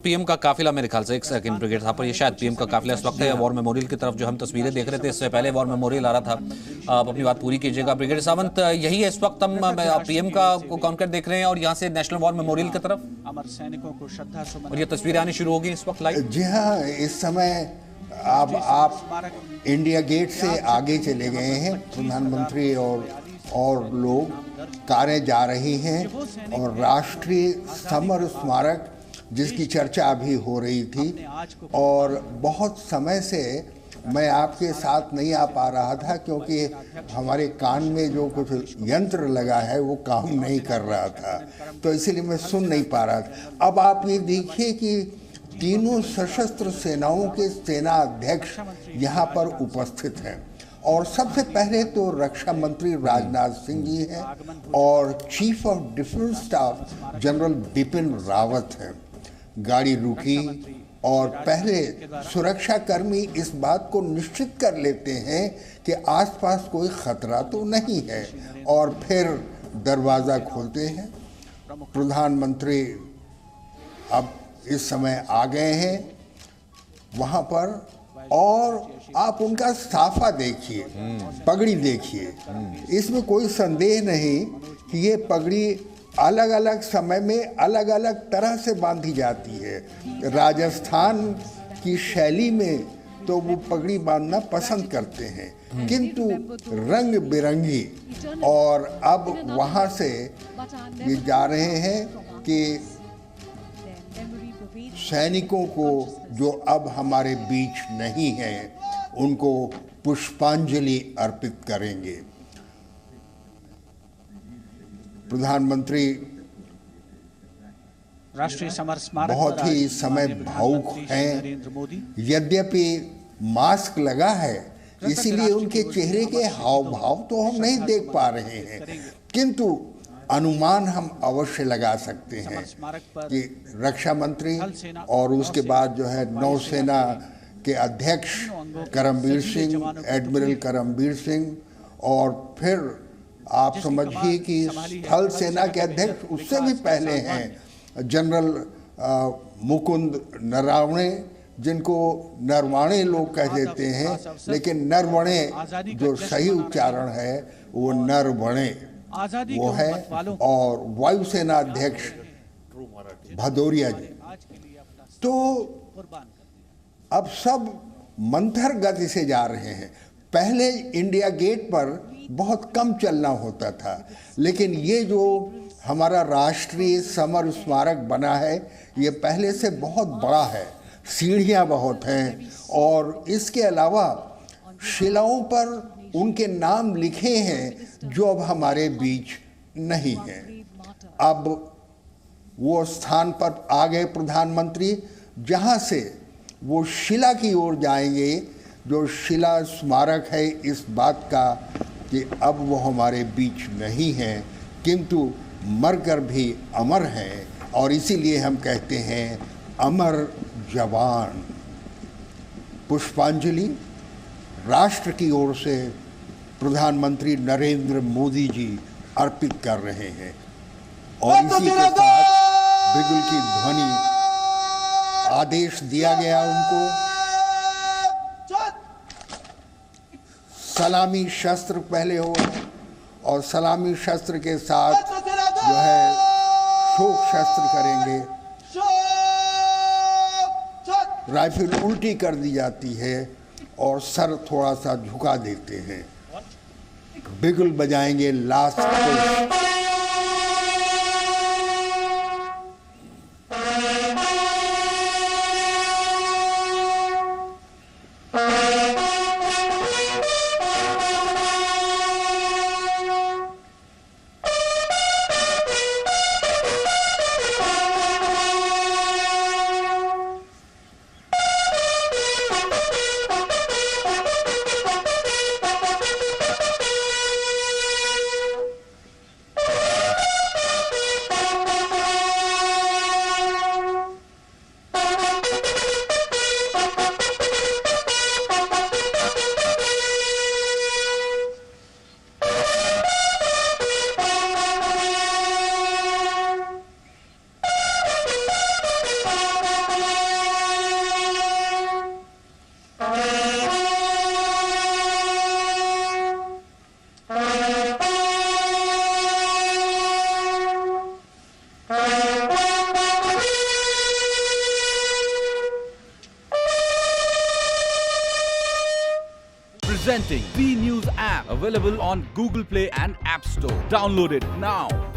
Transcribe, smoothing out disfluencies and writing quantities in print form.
PM का काफिला मेरे ख्याल से एक सेकंड ब्रिगेड था पर ये शायद पीएम का काफिला इस वक्त है वॉर मेमोरियल की तरफ जो हम तस्वीरें देख रहे थे। इससे पहले वॉर मेमोरियल आ रहा था। आप अपनी बात पूरी कीजिएगा ब्रिगेड सावंत, यही है इस वक्त हम पीएम का कॉन्क्लेव देख रहे हैं और यहाँ से नेशनल वॉर मेमोरियल की तरफ अमर सैनिकों को श्रद्धा सुमन और ये तस्वीरें आनी शुरू होगी इस वक्त लाइव। जी हाँ, इस समय अब आप इंडिया गेट से आगे चले गए हैं। प्रधानमंत्री और लोग कारें जा रही हैं और राष्ट्रीय समर स्मारक जिसकी चर्चा अभी हो रही थी और बहुत समय से मैं आपके साथ नहीं आ पा रहा था क्योंकि हमारे कान में जो कुछ यंत्र लगा है वो काम नहीं कर रहा था, तो इसीलिए मैं सुन नहीं पा रहा था। अब आप ये देखिए कि तीनों सशस्त्र सेनाओं के सेना अध्यक्ष यहाँ पर उपस्थित हैं और सबसे पहले तो रक्षा मंत्री राजनाथ सिंह जी हैं और chief of defence staff general Bipin Rawat हैं। गाड़ी रुकी और पहले सुरक्षाकर्मी इस बात को निश्चित कर लेते हैं कि आसपास कोई खतरा तो नहीं है और फिर दरवाज़ा खोलते हैं। प्रधानमंत्री अब इस समय आ गए हैं वहाँ पर और आप उनका साफा देखिए, पगड़ी देखिए। इसमें कोई संदेह नहीं कि ये पगड़ी अलग अलग समय में अलग अलग तरह से बांधी जाती है। राजस्थान की शैली में तो वो पगड़ी बांधना पसंद करते हैं, किंतु रंग बिरंगी। और अब वहाँ से ये जा रहे हैं कि सैनिकों को जो अब हमारे बीच नहीं हैं उनको पुष्पांजलि अर्पित करेंगे। प्रधानमंत्री राष्ट्रीय समर स्मारक बहुत ही इस समय भावुक हैं। यद्यपि मास्क लगा है इसीलिए उनके चेहरे के हाव भाव तो हम नहीं देख पा रहे हैं, किंतु अनुमान हम अवश्य लगा सकते हैं कि रक्षा मंत्री और उसके बाद जो है नौसेना के अध्यक्ष करमबीर सिंह, एडमिरल करमबीर सिंह, और फिर आप समझिए कि थल सेना के अध्यक्ष उससे भी पहले हैं जनरल मुकुंद नरवणे, जिनको नरवाणे लोग कह देते हैं, लेकिन नरवणे जो सही उच्चारण है वो नरवणे वो है, और वायुसेना अध्यक्ष भदौरिया जी। तो अब सब मंथर गति से जा रहे हैं। पहले इंडिया गेट पर बहुत कम चलना होता था, लेकिन ये जो हमारा राष्ट्रीय समर स्मारक बना है ये पहले से बहुत बड़ा है, सीढ़ियाँ बहुत हैं और इसके अलावा शिलाओं पर उनके नाम लिखे हैं जो अब हमारे बीच नहीं हैं। अब वो स्थान पर आ गए प्रधानमंत्री जहाँ से वो शिला की ओर जाएंगे, जो शिला स्मारक है इस बात का कि अब वो हमारे बीच नहीं हैं, किंतु मरकर भी अमर हैं, और इसीलिए हम कहते हैं अमर जवान। पुष्पांजलि राष्ट्र की ओर से प्रधानमंत्री नरेंद्र मोदी जी अर्पित कर रहे हैं और इसी के साथ बिगुल की ध्वनि आदेश दिया गया उनको। सलामी शस्त्र पहले हो और सलामी शस्त्र के साथ जो है शोक शस्त्र करेंगे। राइफल उल्टी कर दी जाती है और सर थोड़ा सा झुका देते हैं। बिगुल बजाएंगे last push. Presenting B News app, available on Google Play and App Store. Download it now.